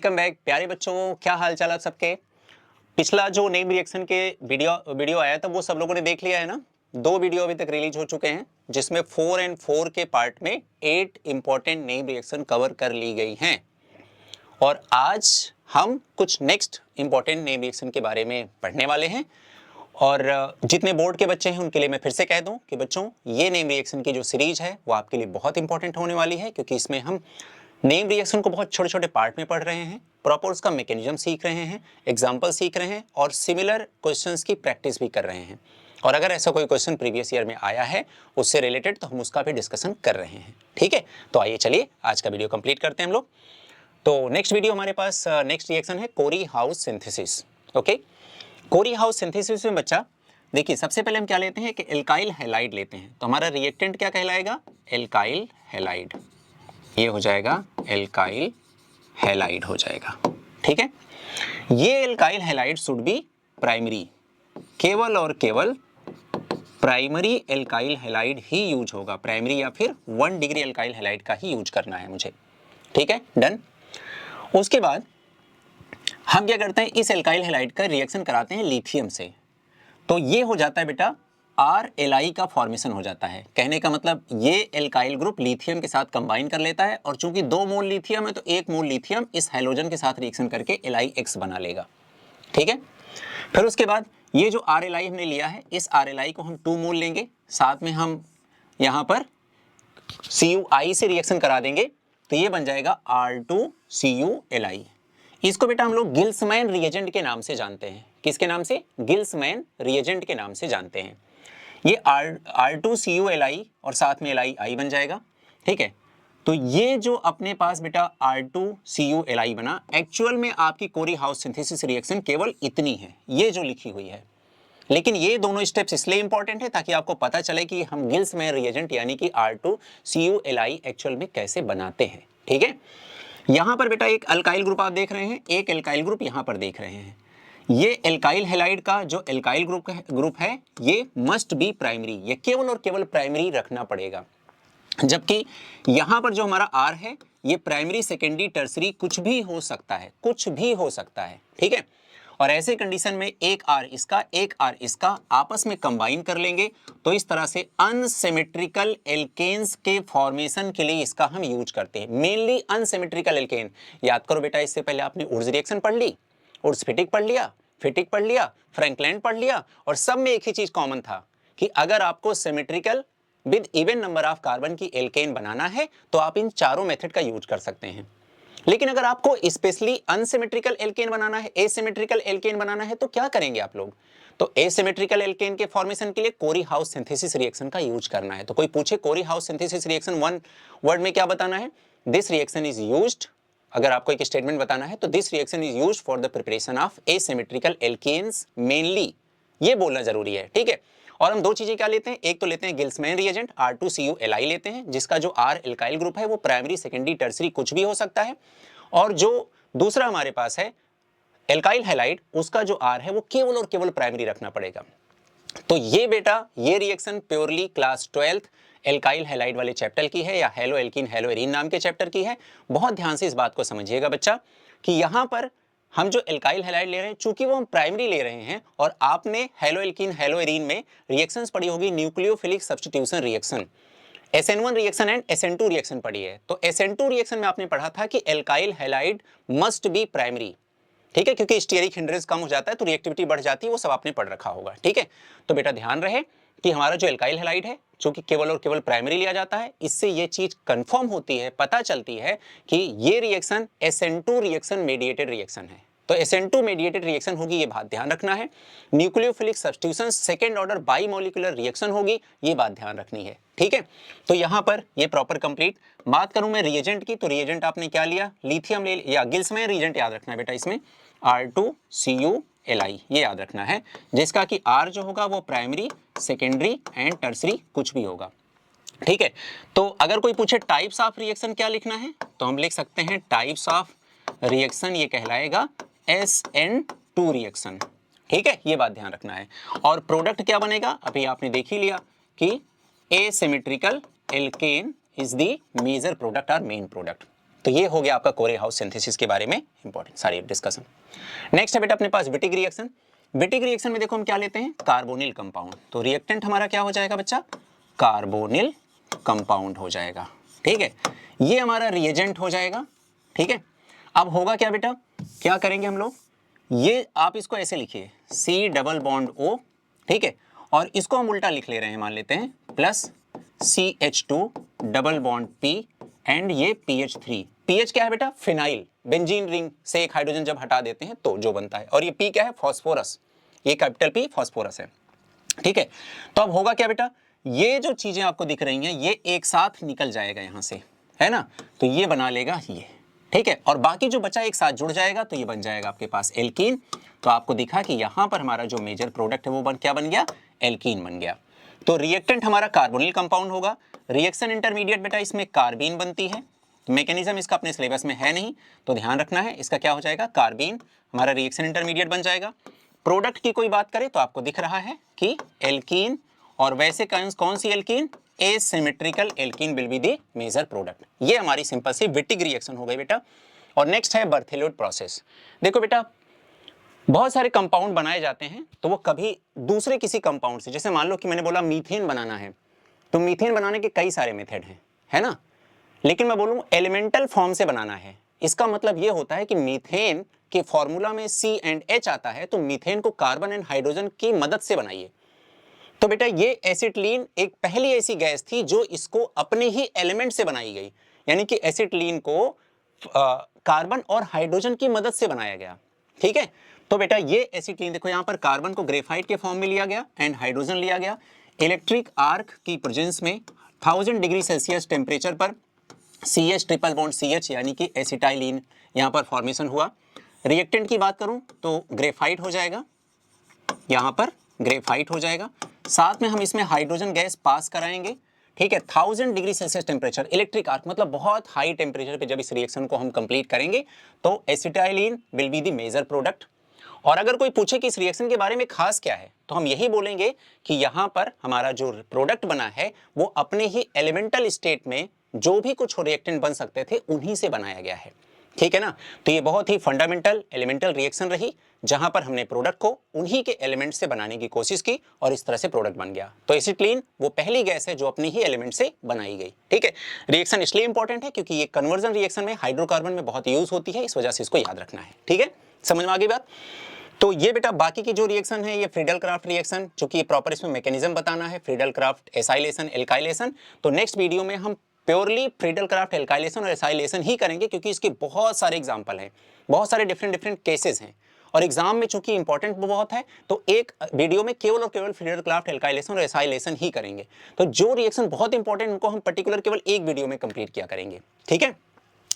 Welcome back प्यारे बच्चों, क्या हाल चाल आप सबके। पिछला जो नेम रिएक्शन के वीडियो आया था वो सब लोगों ने देख लिया है ना। 2 वीडियो अभी तक रिलीज हो चुके हैं जिसमें 4 and 4 के पार्ट में 8 इंपॉर्टेंट नेम रिएक्शन कवर कर ली गई हैं। और आज हम कुछ नेक्स्ट इंपॉर्टेंट नेम रिएक्शन के बारे में पढ़ने वाले हैं। और जितने बोर्ड के बच्चे हैं उनके लिए मैं फिर से कह दूं कि बच्चों ये नेम रिएक्शन की जो सीरीज है वो आपके लिए बहुत इंपॉर्टेंट होने वाली है, क्योंकि इसमें हम नेम रिएक्शन को बहुत छोटे छोटे पार्ट में पढ़ रहे हैं, प्रॉपर उसका मैकेनिज्म सीख रहे हैं, एग्जाम्पल सीख रहे हैं और सिमिलर क्वेश्चंस की प्रैक्टिस भी कर रहे हैं। और अगर ऐसा कोई क्वेश्चन प्रीवियस ईयर में आया है उससे रिलेटेड तो हम उसका भी डिस्कशन कर रहे हैं। ठीक है, तो आइए चलिए आज का वीडियो कंप्लीट करते हैं हम लोग। तो नेक्स्ट वीडियो हमारे पास नेक्स्ट रिएक्शन है कोरी हाउस सिंथेसिस। ओके, कोरी हाउस सिंथेसिस में बच्चा देखिए सबसे पहले हम क्या लेते हैं कि एल्काइल हैलाइड लेते हैं। तो हमारा रिएक्टेंट क्या कहलाएगा? Alkyl halide. ये हो जाएगा एल्काइल हैलाइड हो जाएगा। ठीक है, ये alkyl halide should be primary, केवल और केवल प्राइमरी एल्काइल हैलाइड ही यूज होगा। प्राइमरी या फिर 1 डिग्री एल्काइल हैलाइड का ही यूज करना है मुझे। ठीक है, डन। उसके बाद हम क्या करते हैं, इस एल्काइल हैलाइड का रिएक्शन कराते हैं लिथियम से। तो ये हो जाता है बेटा RLi का फॉर्मेशन हो जाता है। कहने का मतलब ये एल्काइल ग्रुप लिथियम के साथ कंबाइन कर लेता है और चूंकि 2 मोल लिथियम है तो 1 मोल लिथियम इस हैलोजन के साथ रिएक्शन करके LiX बना लेगा। ठीक है, फिर उसके बाद ये जो RLi हमने लिया है इस RLi को हम 2 मोल लेंगे, साथ में हम यहाँ पर CuI से रिएक्शन करा देंगे तो ये बन जाएगा R2CuLi। इसको बेटा हम लोग गिल्समैन रिएजेंट के नाम से जानते हैं। किसके नाम से? गिल्समैन रिएजेंट के नाम से जानते हैं। ये R2CuLi और साथ में LiI बन जाएगा। ठीक है, तो ये जो अपने पास बेटा R2CuLi बना, एक्चुअल में आपकी कोरी हाउस सिंथेसिस रिएक्शन केवल इतनी है, ये जो लिखी हुई है। लेकिन ये दोनों स्टेप्स इसलिए इंपॉर्टेंट है ताकि आपको पता चले कि हम गिल्समैन रिएजेंट यानी कि R2CuLi एक्चुअल में कैसे बनाते हैं। ठीक है, यहां पर बेटा एक अल्काइल ग्रुप आप देख रहे हैं, एक एल्काइल ग्रुप यहां पर देख रहे हैं। ये एल्काइल हैलाइड का जो एल्काइल ग्रुप है ये मस्ट बी प्राइमरी, ये केवल और केवल प्राइमरी रखना पड़ेगा। जबकि यहां पर जो हमारा R है ये प्राइमरी सेकेंडरी टर्सरी कुछ भी हो सकता है, कुछ भी हो सकता है। ठीक है, और ऐसे कंडीशन में एक R इसका एक R इसका आपस में कंबाइन कर लेंगे तो इस तरह से अनसिमेट्रिकल एल्केन्स के फॉर्मेशन के लिए इसका हम यूज करते हैं। Mainly unsymmetrical alkene. याद करो बेटा, इससे पहले आपने उर्ज रिएक्शन पढ़ ली, उर्ज फिटिक पढ़ लिया, फिटिक पढ़ लिया, फ्रैंकलैंड पढ़ लिया, और सब में एक ही चीज कॉमन था कि अगर आपको symmetrical with even number of carbon की एल्केन बनाना है तो आप इन चारों मेथड का यूज कर सकते हैं। लेकिन अगर आपको स्पेशली अनसिमेट्रिकल एल्केन बनाना है, एसिमेट्रिकल एल्केन बनाना है तो क्या करेंगे आप लोग? तो एसिमेट्रिकल एल्केन के फॉर्मेशन के लिए कोरी हाउस सिंथेसिस रिएक्शन का यूज करना है। तो कोई पूछे Corey House synthesis reaction 1 word में क्या बताना है? This reaction is used. अगर आपको एक स्टेटमेंट बताना है तो this reaction is used for the preparation of asymmetrical alkenes mainly, ये बोलना जरूरी है। ठीक है, और हम 2 चीजें क्या लेते हैं, एक तो लेते हैं गिल्समैन रिएजेंट R2CuLi लेते हैं जिसका जो R एल्काइल ग्रुप है वो प्राइमरी सेकेंडरी टर्सरी कुछ भी हो सकता है, और जो दूसरा हमारे पास है एल्काइल हैलाइड उसका जो R है वो केवल और केवल प्राइमरी रखना पड़ेगा। तो ये बेटा ये reaction purely class 12th alkyl halide वाले चैप्टर की है या हेलो एल्कीन हेलो एरीन नाम के चैप्टर की है। बहुत ध्यान से इस बात को समझिएगा बच्चा कि यहां पर हम जो एल्काइल हैलाइड ले रहे हैं चूंकि वो हम प्राइमरी ले रहे हैं, और आपने हेलो एल्कीन हेलो एरीन में रिएक्शंस पढ़ी होगी nucleophilic substitution reaction, SN1 reaction and SN2 reaction पढ़ी है। तो SN2 रिएक्शन में आपने पढ़ा था कि alkyl halide must be primary. ठीक है, क्योंकि स्टीयरिक हिंड्रेंस कम हो जाता है तो रिएक्टिविटी बढ़ जाती है, वो सब आपने पढ़ रखा होगा। ठीक है, तो बेटा ध्यान रहे कि हमारा जो एल्काइल हैलाइड है जो कि केवल और केवल प्राइमरी लिया जाता है, इससे ये चीज कंफर्म होती है, पता चलती है कि ये reaction SN2 reaction mediated reaction है। तो SN2 मेडिएटेड रिएक्शन होगी, ये बात ध्यान रखना है। Nucleophilic substitution second order bimolecular reaction होगी, ये बात ध्यान रखनी है। ठीक है, तो यहां पर ये प्रॉपर कंप्लीट। बात करूं मैं रिएजेंट की, तो रिएजेंट आपने क्या लिया? लिथियम ले या गिल्समैन रिएजेंट याद रखना है बेटा, इसमें R2CuLi ये याद रखना है, जिसका कि R जो होगा वो प्राइमरी सेकेंडरी एंड टर्सरी कुछ भी होगा। ठीक है, तो अगर कोई पूछे टाइप्स ऑफ रिएक्शन क्या लिखना है तो हम लिख सकते हैं टाइप्स ऑफ रिएक्शन ये कहलाएगा SN2 रिएक्शन। ठीक है, ये बात ध्यान रखना है। और प्रोडक्ट क्या बनेगा? अभी आपने देख ही लिया कि asymmetrical alkene is the major product और मेन प्रोडक्ट। तो ये हो गया आपका कोरे हाउस सिंथेसिस के बारे में इंपॉर्टेंट सारी डिस्कशन। नेक्स्ट है बेटा अपने पास विटिक रिएक्शन। विटिक रिएक्शन में देखो हम क्या लेते हैं, कार्बोनिल कंपाउंड। तो रिएक्टेंट हमारा क्या हो जाएगा बच्चा, कार्बोनिल कंपाउंड हो जाएगा। ठीक है, ये हमारा रिएजेंट हो जाएगा। ठीक है, अब होगा क्या बेटा, क्या करेंगे हम लोग, ये आप इसको ऐसे लिखिए C डबल बॉन्ड O, ठीक है, और इसको हम उल्टा लिख ले रहे हैं, मान लेते हैं plus CH2 double bond P and ये PH3। PH क्या है बेटा, फिनाइल, बेंजीन रिंग से एक हाइड्रोजन जब हटा देते हैं तो जो बनता है, और ये P क्या है, फॉस्फोरस, ये कैपिटल P फॉस्फोरस है। ठीक है, तो अब होगा क्या बेटा, ये जो चीजें आपको दिख रही हैं ये एक साथ निकल जाएगा यहां से, है ना, तो ये बना लेगा ये। ठीक है, और बाकी जो बचा एक साथ जुड़ जाएगा तो ये बन जाएगा आपके पास एल्कीन। तो आपको दिखा कि यहां पर हमारा जो मेजर प्रोडक्ट है वो क्या बन गया, एल्कीन बन गया। तो रिएक्टेंट हमारा कार्बोनिल कंपाउंड होगा। रिएक्शन इंटरमीडिएट बेटा इसमें कार्बीन बनती है। मैकेनिज्म इसका अपने सिलेबस में है नहीं, तो ध्यान रखना है, इसका क्या हो जाएगा, कार्बीन हमारा रिएक्शन इंटरमीडिएट बन जाएगा। प्रोडक्ट की कोई बात करें तो आपको दिख रहा है कि एल्कीन, और वैसे कौन सी alkene, asymmetrical alkene will be the major product. ये हमारी सिंपल सी विटिक रिएक्शन हो गई बेटा। और नेक्स्ट है बर्थेलॉइड प्रोसेस। देखो बेटा बहुत सारे कंपाउंड बनाए जाते हैं तो वो कभी दूसरे किसी कंपाउंड से, जैसे मान लो कि मैंने बोला मीथेन बनाना है, तो मीथेन बनाने के कई सारे मेथड हैं, है ना, लेकिन मैं बोलूँ एलिमेंटल फॉर्म से बनाना है, इसका मतलब ये होता है कि मीथेन के फॉर्मूला में C एंड H आता है, तो मीथेन को कार्बन एंड हाइड्रोजन की मदद से बनाइए। तो बेटा ये एसिटिलीन एक पहली ऐसी गैस थी जो इसको अपने ही एलिमेंट से बनाई गई, यानी कि एसिटिलीन को कार्बन और हाइड्रोजन की मदद से बनाया गया। ठीक है, तो बेटा ये एसिटिलीन देखो यहाँ पर कार्बन को ग्रेफाइट के फॉर्म में लिया गया एंड हाइड्रोजन लिया गया। इलेक्ट्रिक आर्क की प्रेजेंस में 1000 डिग्री सेल्सियस टेम्परेचर पर CH ट्रिपल बॉन्ड CH यानी कि एसिटाइलिन यहाँ पर फॉर्मेशन हुआ। रिएक्टेंट की बात करूं तो ग्रेफाइट हो जाएगा, यहाँ पर ग्रेफाइट हो जाएगा, साथ में हम इसमें हाइड्रोजन गैस पास कराएंगे। ठीक है, 1000 degree Celsius temperature, electric arc मतलब बहुत हाई टेम्परेचर पे जब इस रिएक्शन को हम कंप्लीट करेंगे तो acetylene will be the major product. और अगर कोई पूछे कि इस रिएक्शन के बारे में खास क्या है, तो हम यही बोलेंगे कि यहाँ पर हमारा जो प्रोडक्ट बना है वो अपने ही एलिमेंटल स्टेट में जो भी कुछ रिएक्टेंट बन सकते थे उन्हीं से बनाया गया है। ठीक है ना, तो ये बहुत ही फंडामेंटल एलिमेंटल रिएक्शन रही जहां पर हमने प्रोडक्ट को उन्हीं के एलिमेंट से बनाने की कोशिश की और इस तरह से प्रोडक्ट बन गया। तो एसिटिलीन वो पहली गैस है जो अपने ही एलिमेंट से बनाई गई। ठीक है, रिएक्शन इसलिए इंपॉर्टेंट है क्योंकि ये कन्वर्जन रिएक्शन में हाइड्रोकार्बन में बहुत यूज होती है, इस वजह से इसको याद रखना है। ठीक है, समझ में आ गई बात। तो ये बेटा बाकी की जो रिएक्शन है ये फ्रीडल क्राफ्ट रिएक्शन, चूंकि प्रॉपर इसमें मैकेनिज्म बताना है, फ्रीडल क्राफ्ट एसाइलेशन एल्काइलेशन, तो नेक्स्ट वीडियो में हम प्योरली फ्रीडल क्राफ्ट एल्काइलेशन और एसाइलेशन ही करेंगे क्योंकि इसके बहुत सारे एग्जांपल हैं, बहुत सारे डिफरेंट केसेस हैं और एग्जाम में चूंकि इंपॉर्टेंट बहुत है तो एक वीडियो में केवल और केवल फ्रीडल क्राफ्ट एल्काइलेशन और एसाइलेशन ही करेंगे। तो जो रिएक्शन बहुत इंपॉर्टेंट उनको हम पर्टिकुलर केवल एक वीडियो में कंप्लीट किया करेंगे। ठीक है,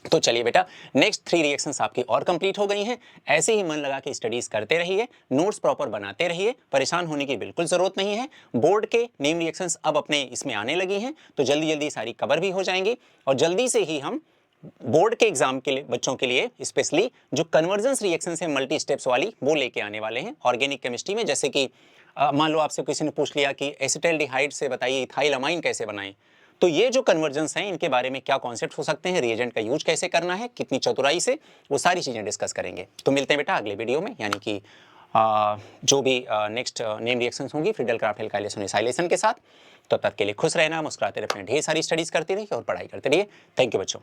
तो चलिए बेटा नेक्स्ट 3 रिएक्शंस आपकी और कंप्लीट हो गई हैं। ऐसे ही मन लगा के स्टडीज करते रहिए, नोट्स प्रॉपर बनाते रहिए, परेशान होने की बिल्कुल जरूरत नहीं है। बोर्ड के नेम रिएक्शंस अब अपने इसमें आने लगी हैं तो जल्दी जल्दी सारी कवर भी हो जाएंगी और जल्दी से ही हम बोर्ड के एग्जाम के लिए बच्चों के लिए स्पेशली जो कन्वर्जेंस रिएक्शन है मल्टी स्टेप्स वाली वो लेके आने वाले हैं ऑर्गेनिक केमिस्ट्री में। जैसे कि मान लो आपसे किसी ने पूछ लिया कि एसिटाइलडिहाइड से बताइए इथाइल अमाइन कैसे बनाएं, तो ये जो कन्वर्जेंस हैं इनके बारे में क्या कॉन्सेप्ट हो सकते हैं, रिएजेंट का यूज कैसे करना है, कितनी चतुराई से, वो सारी चीजें डिस्कस करेंगे। तो मिलते हैं बेटा अगले वीडियो में, यानी कि जो भी नेक्स्ट नेम रिएक्शंस होंगी फ्रीडल क्राफ्ट एल्काइलेशन एसाइलेशन के साथ। तब तक के लिए खुश रहना, मुस्कुराते रहे, ढेर सारी स्टडीज करते रहिए और पढ़ाई करते रहिए। थैंक यू बच्चों।